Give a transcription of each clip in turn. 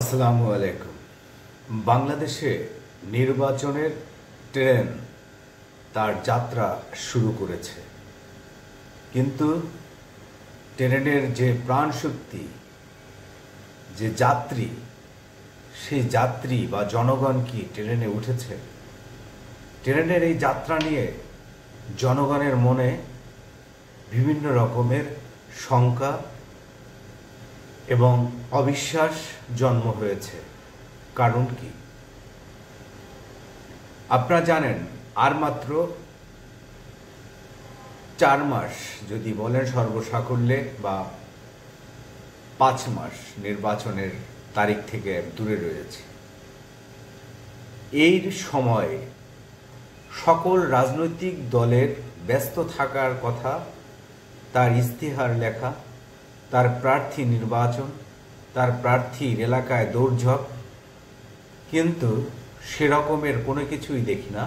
আসসালামু আলাইকুম। বাংলাদেশে নির্বাচনের ট্রেন তার যাত্রা শুরু করেছে, কিন্তু ট্রেনের যে প্রাণশক্তি, যে যাত্রী, সেই যাত্রী বা জনগণ কি ট্রেনে উঠেছে? ট্রেনের এই যাত্রা নিয়ে জনগণের মনে বিভিন্ন রকমের শঙ্কা এবং অবিশ্বাস জন্ম হয়েছে। কারণ কি? আপনারা জানেন, আর মাত্র 4 মাস, যদি বলেন সর্বসাকুল্যে, বা 5 মাস নির্বাচনের তারিখ থেকে দূরে রয়েছে। এই সময়ে সকল রাজনৈতিক দলের ব্যস্ত থাকার কথা, তার ইস্তেহার লেখা, তার প্রার্থী নির্বাচন, তার প্রার্থীর এলাকায় দৌড়ঝাঁপ, কিন্তু সেরকমের কোনো কিছুই দেখি না।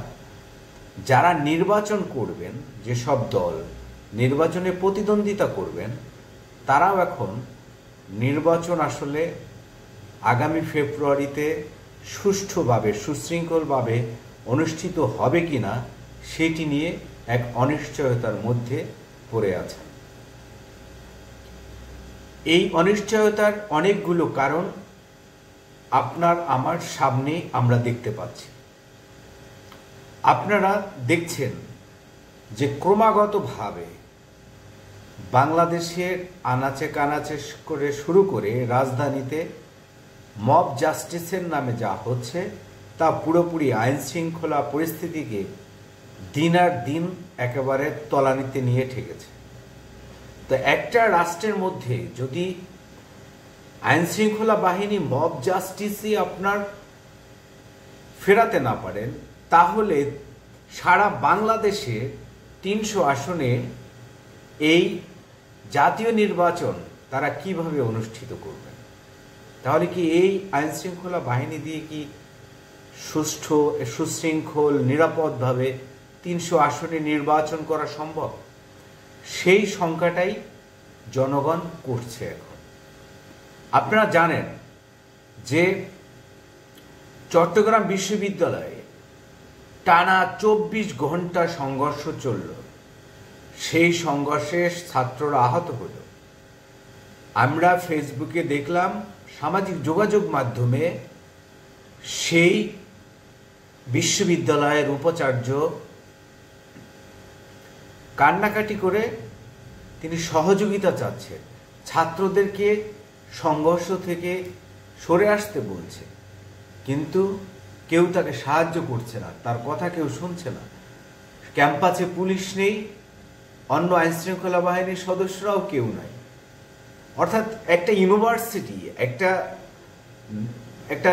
যারা নির্বাচন করবেন, যেসব দল নির্বাচনে প্রতিদ্বন্দ্বিতা করবেন, তারাও এখন নির্বাচন আসলে আগামী ফেব্রুয়ারিতে সুষ্ঠুভাবে, সুশৃঙ্খলভাবে অনুষ্ঠিত হবে কিনা সেটি নিয়ে এক অনিশ্চয়তার মধ্যে পড়ে আছেন। এই অনিশ্চয়তার অনেকগুলো কারণ আপনার আমার সামনে আমরা দেখতে পাচ্ছি। আপনারা দেখছেন যে ক্রমাগতভাবে বাংলাদেশের আনাচে কানাচে করে শুরু করে রাজধানীতে মব জাস্টিসের নামে যা হচ্ছে, তা পুরোপুরি আইন শৃঙ্খলা পরিস্থিতিকে দিন আর দিন একেবারে তলানিতে নিয়ে ঠেকেছে। তো একটা রাষ্ট্রের মধ্যে যদি আইন শৃঙ্খলা বাহিনী মব জাস্টিসই আপনার ফেরাতে না পারেন, তাহলে সারা বাংলাদেশে 300 আসনে এই জাতীয় নির্বাচন তারা কিভাবে অনুষ্ঠিত করবেন? তাহলে কি এই আইন শৃঙ্খলা বাহিনী দিয়ে কি সুষ্ঠু, সুশৃঙ্খল, নিরাপদভাবে 300 আসনে নির্বাচন করা সম্ভব? সেই শঙ্কাটাই জনগণ করছে এখন। আপনারা জানেন যে চট্টগ্রাম বিশ্ববিদ্যালয়ে টানা 24 ঘন্টা সংঘর্ষ চলল। সেই সংঘর্ষে ছাত্ররা আহত হল। আমরা ফেসবুকে দেখলাম, সামাজিক যোগাযোগ মাধ্যমে সেই বিশ্ববিদ্যালয়ের উপাচার্য কান্নাকাটি করে তিনি সহযোগিতা চাচ্ছেন, ছাত্রদেরকে সংঘর্ষ থেকে সরে আসতে বলছে, কিন্তু কেউ তাকে সাহায্য করছে না, তার কথা কেউ শুনছে না। ক্যাম্পাসে পুলিশ নেই, অন্য আইন শৃঙ্খলা বাহিনীর সদস্যরাও কেউ নাই। অর্থাৎ একটা ইউনিভার্সিটি, একটা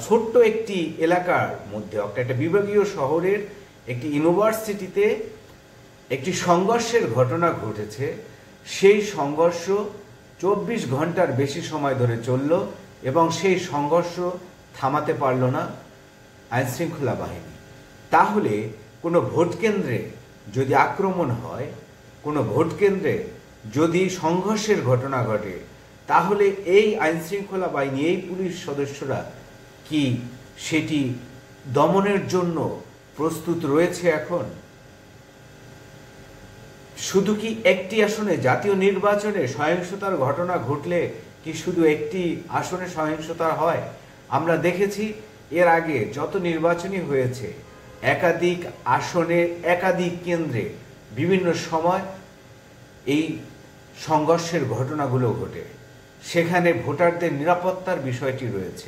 ছোট্ট একটি এলাকার মধ্যে, একটা বিভাগীয় শহরের একটি ইউনিভার্সিটিতে একটি সংঘর্ষের ঘটনা ঘটেছে। সেই সংঘর্ষ 24 ঘন্টার বেশি সময় ধরে চলল এবং সেই সংঘর্ষ থামাতে পারল না আইন শৃঙ্খলা বাহিনী। তাহলে কোনো ভোট কেন্দ্রে যদি আক্রমণ হয়, কোনো ভোট কেন্দ্রে যদি সংঘর্ষের ঘটনা ঘটে, তাহলে এই আইন শৃঙ্খলা বাহিনী, এই পুলিশ সদস্যরা কি সেটি দমনের জন্য প্রস্তুত রয়েছে এখন? শুধু কি একটি আসনে, জাতীয় নির্বাচনে সহিংসতার ঘটনা ঘটলে কি শুধু একটি আসনে সহিংসতা হয়? আমরা দেখেছি এর আগে যত নির্বাচনই হয়েছে, একাধিক আসনে, একাধিক কেন্দ্রে বিভিন্ন সময় এই সংঘর্ষের ঘটনাগুলো ঘটে। সেখানে ভোটারদের নিরাপত্তার বিষয়টি রয়েছে,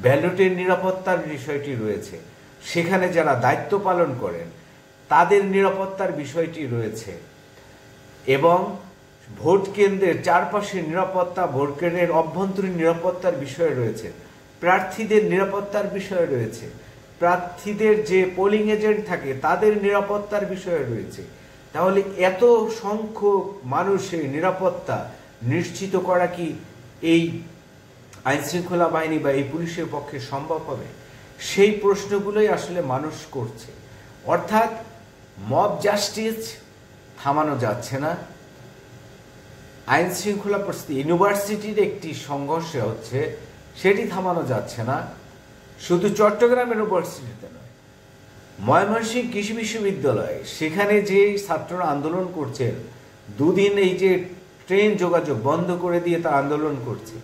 ব্যালটের নিরাপত্তার বিষয়টি রয়েছে, সেখানে যারা দায়িত্ব পালন করেন তাদের নিরাপত্তার বিষয়টি রয়েছে, এবং ভোট কেন্দ্রের চারপাশের নিরাপত্তা, ভোট কেন্দ্রের অভ্যন্তরীণ নিরাপত্তার বিষয় রয়েছে, প্রার্থীদের নিরাপত্তার বিষয় রয়েছে, প্রার্থীদের যে পোলিং এজেন্ট থাকে তাদের নিরাপত্তার বিষয় রয়েছে। তাহলে এত সংখ্যক মানুষের নিরাপত্তা নিশ্চিত করা কি এই আইন শৃঙ্খলা বাহিনী বা এই পুলিশের পক্ষে সম্ভব হবে? সেই প্রশ্নগুলোই আসলে মানুষ করছে। অর্থাৎ মব জাস্টিস থামানো যাচ্ছে না। আইন শৃঙ্খলা পরিস্থিতি, ইউনিভার্সিটির একটি সংঘর্ষে হচ্ছে সেটি থামানো যাচ্ছে না। শুধু চট্টগ্রাম ইউনিভার্সিটিতে নয়, ময়মনসিংহ কৃষি বিশ্ববিদ্যালয়, সেখানে যে ছাত্ররা আন্দোলন করছে, দুদিন এই যে ট্রেন যোগাযোগ বন্ধ করে দিয়ে তারা আন্দোলন করছে,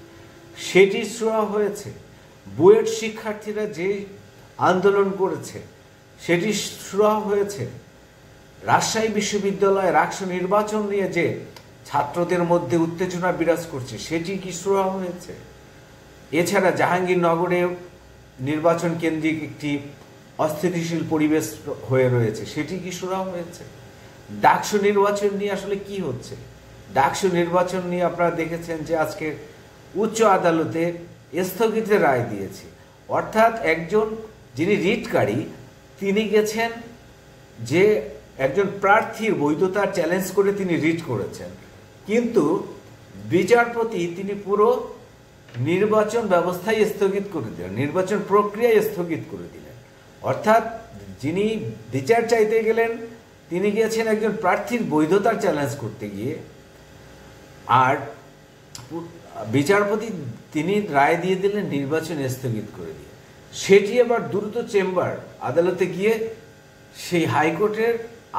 সেটি শুরু হয়েছে। বুয়েট শিক্ষার্থীরা যে আন্দোলন করেছে সেটি শুরু হয়েছে। রাজশাহী বিশ্ববিদ্যালয়ে রাষ্ট্র নির্বাচন নিয়ে যে ছাত্রদের মধ্যে উত্তেজনা বিরাজ করছে সেটি কি শুরু হয়েছে। এছাড়া জাহাঙ্গীরনগরে নির্বাচন কেন্দ্রিক একটি অস্থিতিশীল পরিবেশ হয়ে রয়েছে, সেটি কি শুরু হয়েছে। ডাকসু নির্বাচন নিয়ে আসলে কি হচ্ছে। ডাকসু নির্বাচন নিয়ে আপনারা দেখেছেন যে আজকে উচ্চ আদালতে স্থগিতের রায় দিয়েছে। অর্থাৎ একজন যিনি রিটকারী তিনি গেছেন যে একজন প্রার্থীর বৈধতা চ্যালেঞ্জ করে তিনি রিট করেছেন, কিন্তু বিচারপতি তিনি পুরো নির্বাচন ব্যবস্থায় স্থগিত করে দিলেন, নির্বাচন প্রক্রিয়ায় স্থগিত করে দিলেন। অর্থাৎ যিনি বিচার চাইতে গেলেন তিনি গিয়েছেন একজন প্রার্থীর বৈধতার চ্যালেঞ্জ করতে গিয়ে, আর বিচারপতি তিনি রায় দিয়ে দিলেন নির্বাচন স্থগিত করে দিয়ে। সেটি আবার দ্রুত চেম্বার আদালতে গিয়ে সেই হাইকোর্টের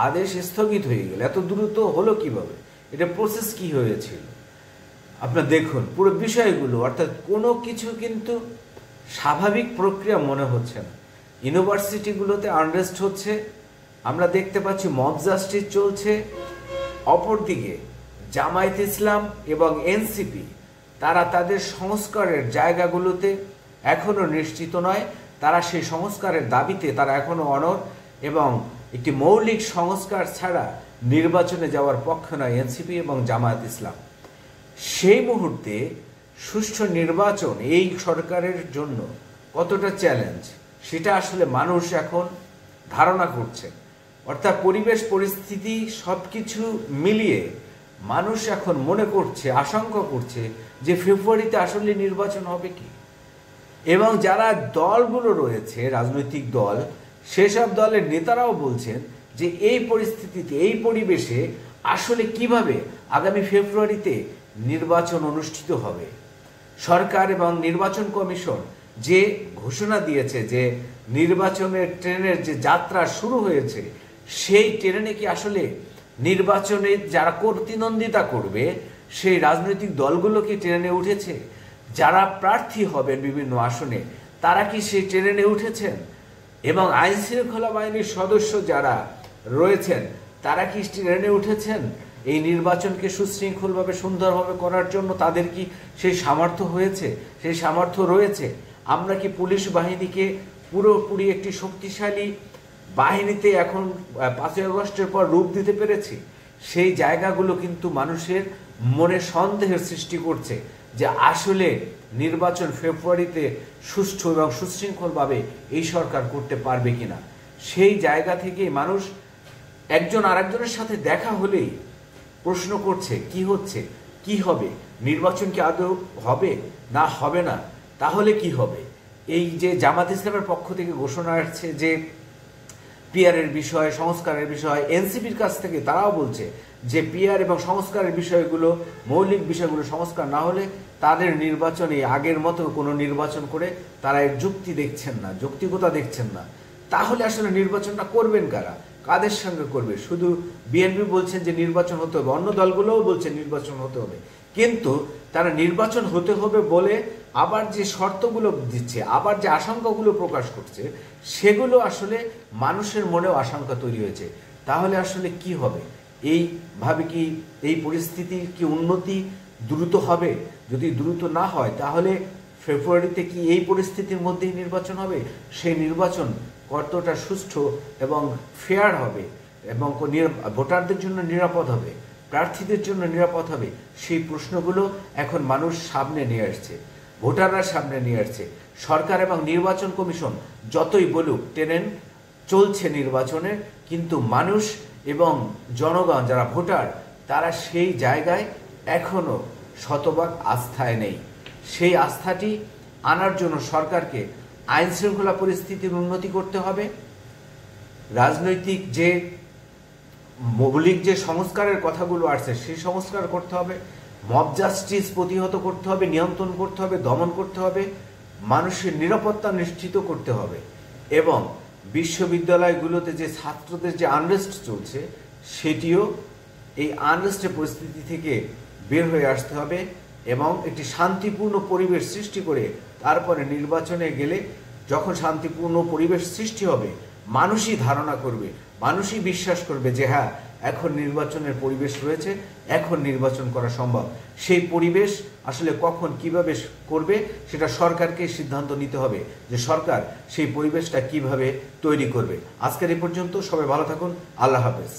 আদেশ স্থগিত হয়ে গেল। এত দ্রুত হলো কিভাবে, এটা প্রসেস কি হয়েছিল আপনার দেখুন পুরো বিষয়গুলো। অর্থাৎ কোনো কিছু কিন্তু স্বাভাবিক প্রক্রিয়া মনে হচ্ছে না। ইউনিভার্সিটিগুলোতে আনরেস্ট হচ্ছে, আমরা দেখতে পাচ্ছি মব জাস্টিস চলছে। অপরদিকে জামায়াত ইসলাম এবং এনসিপি তারা তাদের সংস্কারের জায়গাগুলোতে এখনো নিশ্চিত নয়, তারা সেই সংস্কারের দাবিতে তারা এখনো অনড়, এবং একটি মৌলিক সংস্কার ছাড়া নির্বাচনে যাওয়ার পক্ষে নয় এনসিপি এবং জামায়াত ইসলাম। সেই মুহূর্তে সুষ্ঠু নির্বাচন এই সরকারের জন্য কতটা চ্যালেঞ্জ সেটা আসলে মানুষ এখন ধারণা করছে। অর্থাৎ পরিবেশ পরিস্থিতি সবকিছু মিলিয়ে মানুষ এখন মনে করছে, আশঙ্কা করছে যে ফেব্রুয়ারিতে আসলে নির্বাচন হবে কি। এবং যারা দলগুলো রয়েছে রাজনৈতিক দল, সেসব দলের নেতারাও বলছেন যে এই পরিস্থিতিতে এই পরিবেশে আসলে কিভাবে আগামী ফেব্রুয়ারিতে নির্বাচন অনুষ্ঠিত হবে। সরকার এবং নির্বাচন কমিশন যে ঘোষণা দিয়েছে যে নির্বাচনের ট্রেনের যে যাত্রা শুরু হয়েছে, সেই ট্রেনে কি আসলে নির্বাচনে যারা প্রতিদ্বন্দ্বিতা করবে সেই রাজনৈতিক দলগুলো কি ট্রেনে উঠেছে, যারা প্রার্থী হবেন বিভিন্ন আসনে তারা কি সেই ট্রেনে উঠেছেন, এবং আইন শৃঙ্খলা বাহিনীর সদস্য যারা রয়েছেন তারা কি ট্রেনে উঠেছেন এই নির্বাচনকে সুশৃঙ্খলভাবে সুন্দরভাবে করার জন্য। তাদের কি সেই সামর্থ্য হয়েছে, সেই সামর্থ্য রয়েছে। আমরা কি পুলিশ বাহিনীকে পুরোপুরি একটি শক্তিশালী বাহিনীতে এখন 5ই আগস্টের পর রূপ দিতে পেরেছি। সেই জায়গাগুলো কিন্তু মানুষের মনে সন্দেহের সৃষ্টি করছে যে আসলে নির্বাচন ফেব্রুয়ারিতে সুষ্ঠু এবং সুশৃঙ্খলভাবে এই সরকার করতে পারবে কিনা। সেই জায়গা থেকে মানুষ একজন আরেকজনের সাথে দেখা হলেই প্রশ্ন করছে কি হচ্ছে, কি হবে, নির্বাচন কি আদৌ হবে না হবে না, তাহলে কি হবে। এই যে জামাত ইসলামের পক্ষ থেকে ঘোষণা আসছে যে পিআরের বিষয়, সংস্কারের বিষয়, এনসিপির কাছ থেকে তারাও বলছে যে পিআর এবং সংস্কারের বিষয়গুলো, মৌলিক বিষয়গুলো সংস্কার না হলে তাদের নির্বাচনে আগের মতো কোনো নির্বাচন করে তারা এর যুক্তি দেখছেন না, যৌক্তিকতা দেখছেন না। তাহলে আসলে নির্বাচনটা করবেন কারা, কাদের সঙ্গে করবে। শুধু বিএনপি বলছেন যে নির্বাচন হতে হবে, অন্য দলগুলোও বলছে নির্বাচন হতে হবে, কিন্তু তারা নির্বাচন হতে হবে বলে আবার যে শর্তগুলো দিচ্ছে, আবার যে আশঙ্কাগুলো প্রকাশ করছে, সেগুলো আসলে মানুষের মনেও আশঙ্কা তৈরি হয়েছে। তাহলে আসলে কি হবে, এইভাবে কি এই পরিস্থিতির কি উন্নতি দ্রুত হবে? যদি দ্রুত না হয় তাহলে ফেব্রুয়ারিতে কি এই পরিস্থিতির মধ্যেই নির্বাচন হবে? সেই নির্বাচন কতটা সুষ্ঠু এবং ফেয়ার হবে এবং ভোটারদের জন্য নিরাপদ হবে, প্রার্থীদের জন্য নিরাপদ হবে, সেই প্রশ্নগুলো এখন মানুষ সামনে নিয়ে আসছে, ভোটাররা সামনে নিয়ে আসছে। সরকার এবং নির্বাচন কমিশন যতই বলুক ট্রেন চলছে নির্বাচনের, কিন্তু মানুষ এবং জনগণ যারা ভোটার তারা সেই জায়গায় এখনো শতভাগ আস্থায় নেই। সেই আস্থাটি আনার জন্য সরকারকে আইন শৃঙ্খলা পরিস্থিতির উন্নতি করতে হবে, রাজনৈতিক যে মৌলিক যে সংস্কারের কথাগুলো আসছে সেই সংস্কার করতে হবে, মব জাস্টিস প্রতিহত করতে হবে, নিয়ন্ত্রণ করতে হবে, দমন করতে হবে, মানুষের নিরাপত্তা নিশ্চিত করতে হবে এবং বিশ্ববিদ্যালয়গুলোতে যে ছাত্রদের যে আনরেস্ট চলছে সেটিও এই আনরেস্টের পরিস্থিতি থেকে বের হয়ে আসতে হবে এবং একটি শান্তিপূর্ণ পরিবেশ সৃষ্টি করে তারপরে নির্বাচনে গেলে যখন শান্তিপূর্ণ পরিবেশ সৃষ্টি হবে মানুষই ধারণা করবে, মানুষই বিশ্বাস করবে যে হ্যাঁ এখন নির্বাচনের পরিবেশ রয়েছে, এখন নির্বাচন করা সম্ভব। সেই পরিবেশ আসলে কখন কিভাবে করবে সেটা সরকারকে সিদ্ধান্ত নিতে হবে যে সরকার সেই পরিবেশটা কিভাবে তৈরি করবে। আজকের এই পর্যন্ত, সবাই ভালো থাকুন, আল্লাহ হাফেজ।